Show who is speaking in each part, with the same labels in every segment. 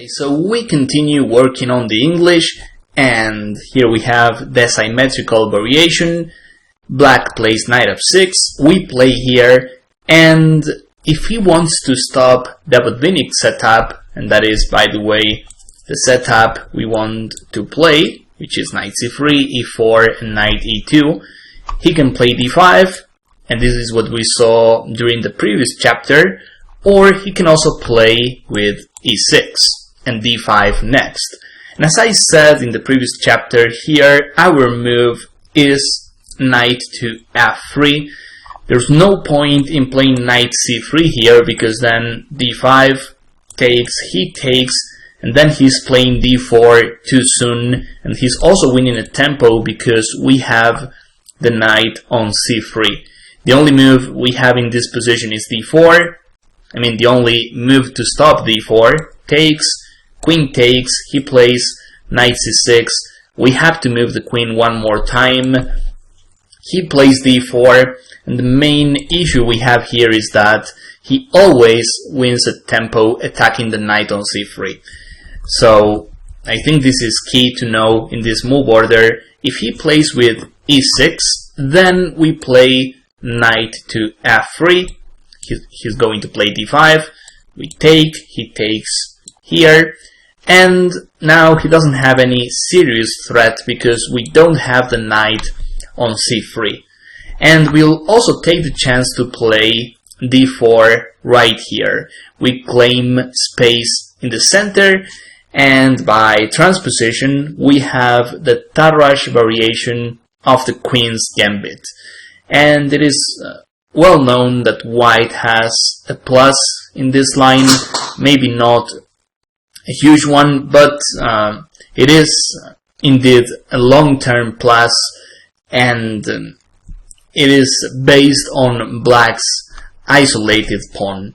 Speaker 1: So we continue working on the English, and here we have the symmetrical variation. Black plays knight f6, we play here, and if he wants to stop the Botvinnik setup, and that is, by the way, the setup we want to play, which is knight c3, e4, and knight e2, he can play d5, and this is what we saw during the previous chapter, or he can also play with e6 and d5 next. And as I said in the previous chapter, here our move is knight to f3. There's no point in playing knight c3 here, because then d5 takes, he takes, and then he's playing d4 too soon, and he's also winning a tempo because we have the knight on c3. The only move we have in this position is d4. I mean, the only move to stop d4, takes, queen takes, he plays knight c6, we have to move the queen one more time, he plays d4, and the main issue we have here is that he always wins a tempo attacking the knight on c3. So I think this is key to know in this move order. If he plays with e6, then we play knight to f3, he's going to play d5, we take, he takes here, and now he doesn't have any serious threat because we don't have the knight on c3. And we'll also take the chance to play d4 right here. We claim space in the center, and by transposition we have the Tarrasch variation of the Queen's Gambit. And it is well known that white has a plus in this line, maybe not a huge one, but it is indeed a long-term plus, and it is based on black's isolated pawn.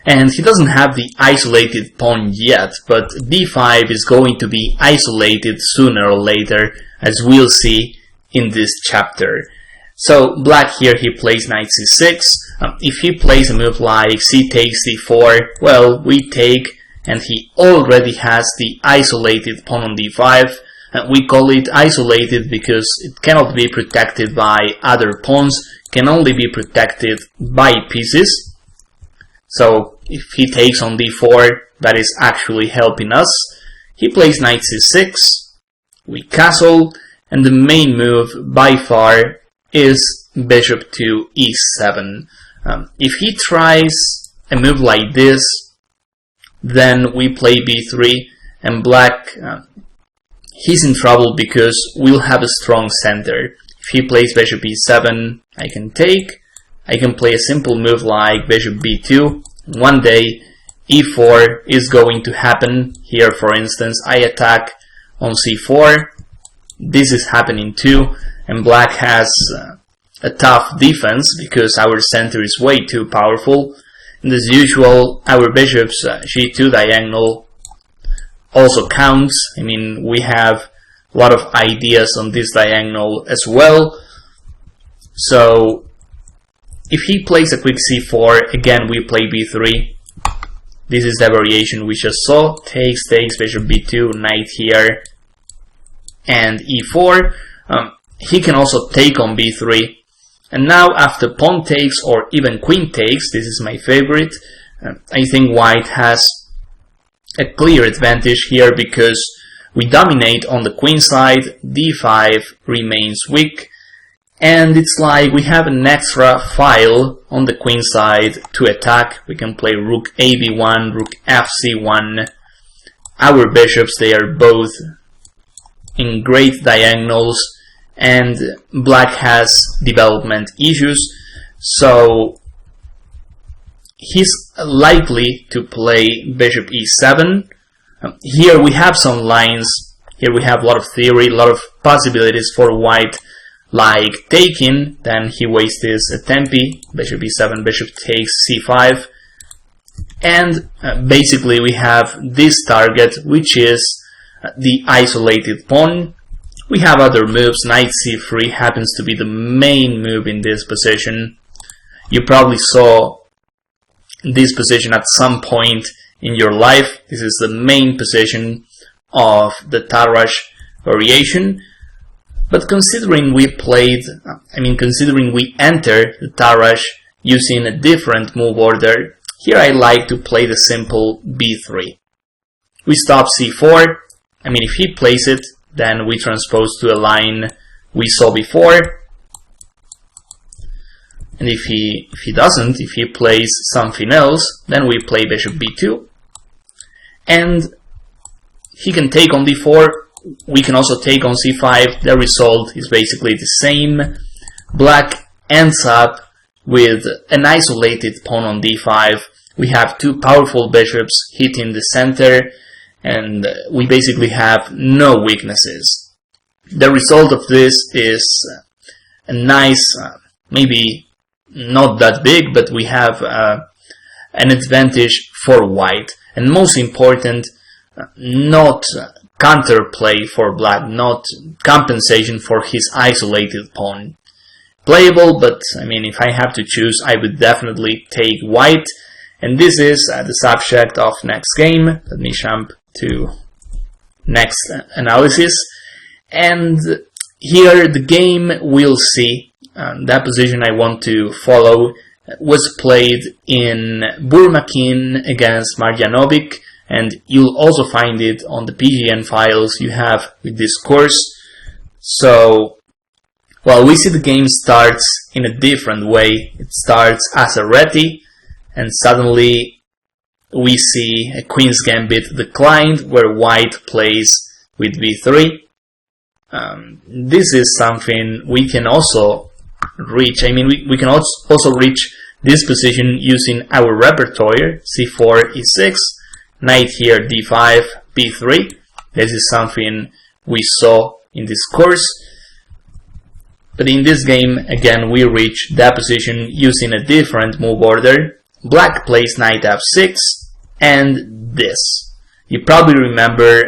Speaker 1: And he doesn't have the isolated pawn yet, but d5 is going to be isolated sooner or later, as we'll see in this chapter. So black here, he plays knight c6. If he plays a move like c takes d4, well, we take, and he already has the isolated pawn on d5. We call it isolated because it cannot be protected by other pawns, can only be protected by pieces. So if he takes on d4, that is actually helping us. He plays knight c6, we castle, and the main move by far is bishop to e7. If he tries a move like this, then we play b3, and black, he's in trouble because we'll have a strong center. If he plays bishop e7, I can take. I can play a simple move like bishop b2. One day e4 is going to happen. Here, for instance, I attack on c4. This is happening too, and black has a tough defense because our center is way too powerful. And as usual, our bishop's g2 diagonal also counts. I mean, we have a lot of ideas on this diagonal as well. So if he plays a quick c4, again we play b3. This is the variation we just saw. Takes, takes, bishop b2, knight here, and e4. He can also take on b3. And now after pawn takes or even queen takes, this is my favorite, I think white has a clear advantage here because we dominate on the queen side, d5 remains weak, and it's like we have an extra file on the queen side to attack. We can play rook ab1, rook fc1. Our bishops, they are both in great diagonals, and black has development issues, so he's likely to play bishop e7. Here we have some lines, here we have a lot of theory, a lot of possibilities for white, like taking, then he wastes a tempi, bishop e7, bishop takes c5, and basically we have this target, which is the isolated pawn. We have other moves. Knight c3 happens to be the main move in this position. You probably saw this position at some point in your life. This is the main position of the Tarrasch variation. But considering we enter the Tarrasch using a different move order, here I like to play the simple b3. We stop c4. If he plays it, then we transpose to a line we saw before. And if he doesn't, if he plays something else, then we play bishop b2. And he can take on d4. We can also take on c5. The result is basically the same. Black ends up with an isolated pawn on d5. We have two powerful bishops hitting the center, and we basically have no weaknesses. The result of this is a nice, maybe not that big, but we have an advantage for white. And most important, not counterplay for black, not compensation for his isolated pawn. Playable, but if I have to choose, I would definitely take white. And this is the subject of next game. Let me jump to next analysis. And here the game we'll see, that position I want to follow was played in Burmakin against Marjanovic, and you'll also find it on the PGN files you have with this course. So, well, we see the game starts in a different way. It starts as a reti, and suddenly we see a Queen's Gambit declined, where white plays with b3. This is something we can also reach. We can also reach this position using our repertoire: c4, e6, knight here, d5, b3. This is something we saw in this course. But in this game, again, we reach that position using a different move order. Black plays knight f6, and this. You probably remember,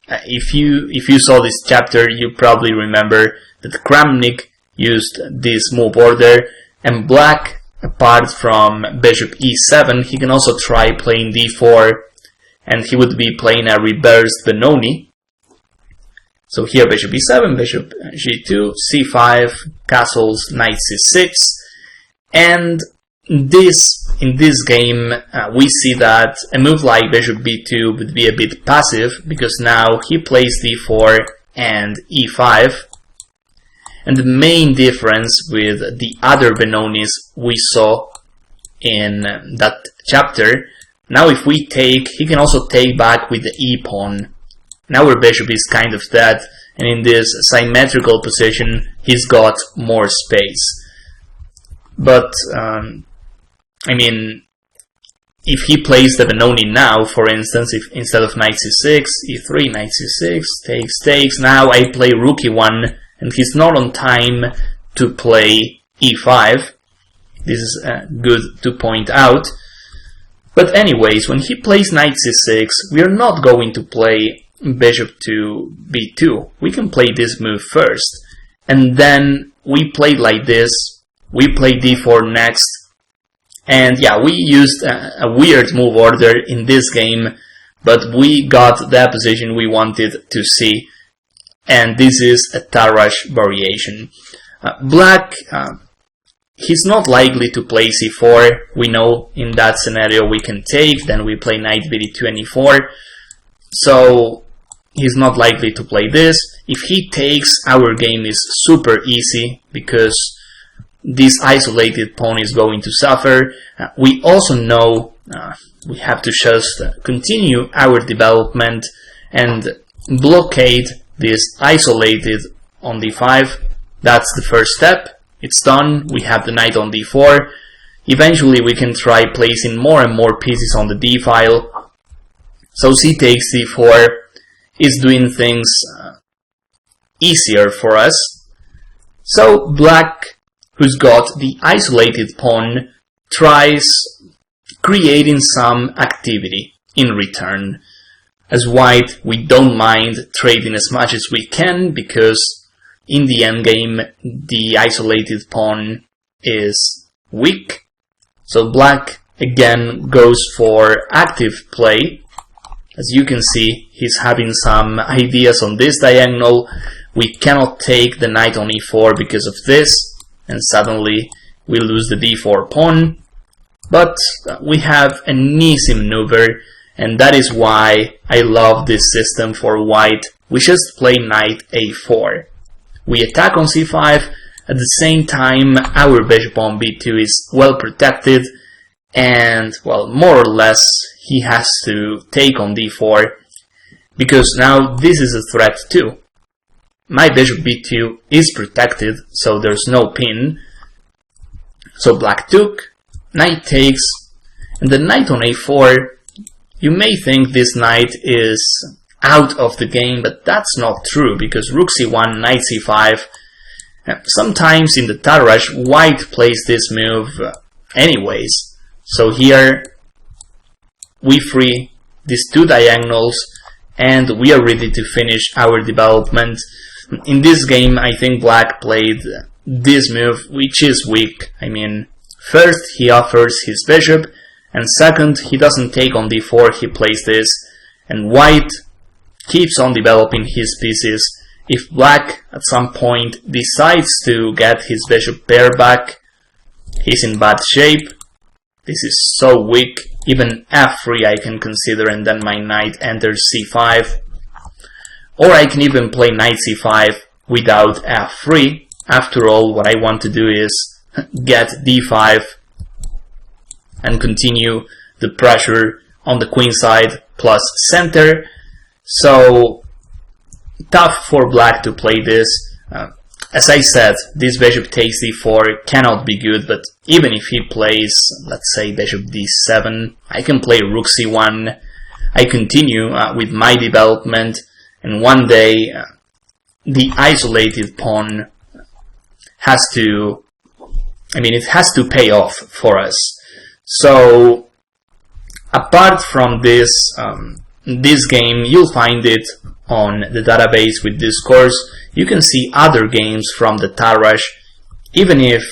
Speaker 1: if you saw this chapter, you probably remember that Kramnik used this move order, and black, apart from bishop e7, he can also try playing d4, and he would be playing a reversed Benoni. So here bishop e7, bishop g2, c5, castles, knight c6, and in this game we see that a move like bishop b2 would be a bit passive, because now he plays d4 and e5. And the main difference with the other Benonis we saw in that chapter, now if we take, he can also take back with the e-pawn. Now our bishop is kind of dead, and in this symmetrical position he's got more space. But, if he plays the Benoni now, for instance, if instead of knight c6, e3, knight c6, takes, now I play rook e1, and he's not on time to play e5. This is good to point out. But anyways, when he plays knight c6, we are not going to play bishop to b2. We can play this move first, and then we play like this. We play d4 next, and yeah, we used a weird move order in this game, but we got the position we wanted to see, and this is a Tarrasch variation. Black, he's not likely to play c4. We know in that scenario we can take, then we play knight bd2 and e4, so he's not likely to play this. If he takes, our game is super easy, because this isolated pawn is going to suffer. We also know we have to just continue our development and blockade this isolated on d5. That's the first step. It's done. We have the knight on d4. Eventually we can try placing more and more pieces on the d file. So c takes d4 is doing things easier for us. So black, who's got the isolated pawn, tries creating some activity in return. As white, we don't mind trading as much as we can, because in the endgame the isolated pawn is weak. So black again goes for active play. As you can see, he's having some ideas on this diagonal. We cannot take the knight on e4 because of this, and suddenly we lose the d4 pawn. But we have an easy maneuver, and that is why I love this system for white. We just play knight a4. We attack on c5, at the same time our bishop on b2 is well protected, and, well, more or less he has to take on d4, because now this is a threat too. My bishop b2 is protected, so there's no pin. So black took, knight takes, and the knight on a4, you may think this knight is out of the game, but that's not true, because rook c1, knight c5, sometimes in the Tarrasch, white plays this move anyways. So here we free these two diagonals and we are ready to finish our development. In this game I think black played this move, which is weak. I mean, first he offers his bishop, and second he doesn't take on d4, he plays this, and white keeps on developing his pieces. If black at some point decides to get his bishop pair back, he's in bad shape. This is so weak. Even f3 I can consider, and then my knight enters c5. Or I can even play knight c5 without f3. After all, what I want to do is get d5 and continue the pressure on the queen side plus center. So tough for black to play this. As I said, this bishop takes d4 cannot be good, but even if he plays, let's say, bishop d7, I can play rook c1, I continue with my development, and one day the isolated pawn has to, it has to pay off for us. So, apart from this, this game, you'll find it on the database with this course. You can see other games from the Tarrasch. Even if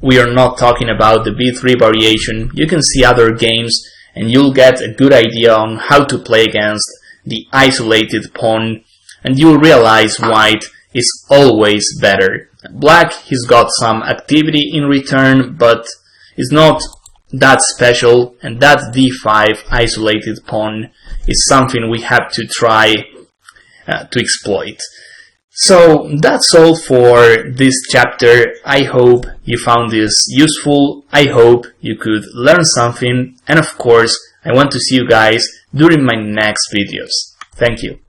Speaker 1: we are not talking about the b3 variation, you can see other games and you'll get a good idea on how to play against the isolated pawn, and you'll realize white is always better. Black, he's got some activity in return, but is not that special, and that d5 isolated pawn is something we have to try to exploit. So that's all for this chapter. I hope you found this useful. I hope you could learn something, and of course I want to see you guys during my next videos. Thank you.